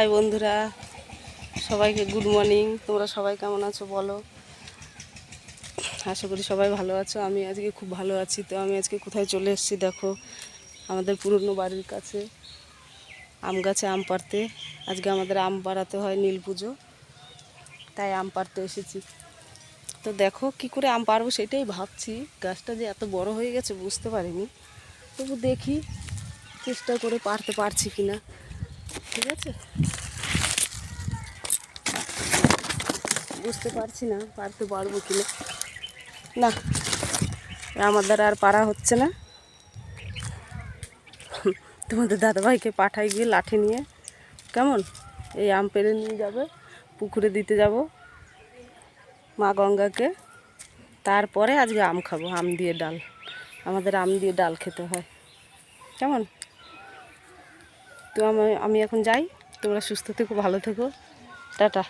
High বন্ধুরা, সবাইকে good morning. তোমরা সবাই কেমন আছো বলো? আশা করি সবাই ভালো আছো। আমি আজকে খুব ভালো আছি। তো আমি আজকে কোথায় চলে এসেছি দেখো, আমাদের পুরনো বাড়ির কাছে আম গাছে আম পাড়তে। আজকে আমাদের আম পাড়াতে হয় নীল পুজো, তাই আম পাড়তে এসেছি। তো দেখো কি করে আম পাড়বো সেটাই ভাবছি। গাছটা যে এত বড় হয়ে গেছে বুঝতে পারিনি, তবু দেখি চেষ্টা করে পারতে পারছি কিনা। ঠিক আছে, বুঝতে পারছি না পারতে পারবো কিনা। না, আমার দ্বারা আর পারা হচ্ছে না। তোমাদের দাদাভাইকে পাঠাই গিয়ে লাঠি নিয়ে, কেমন এই আম পেড়ে নিয়ে যাবে, পুকুরে দিতে যাব মা গঙ্গাকে। তারপরে আজকে আম খাবো, আম দিয়ে ডাল। আমাদের আম দিয়ে ডাল খেতে হয়, কেমন? তো আমি এখন যাই। তোমরা সুস্থ থেকো, ভালো থেকো, টাটা।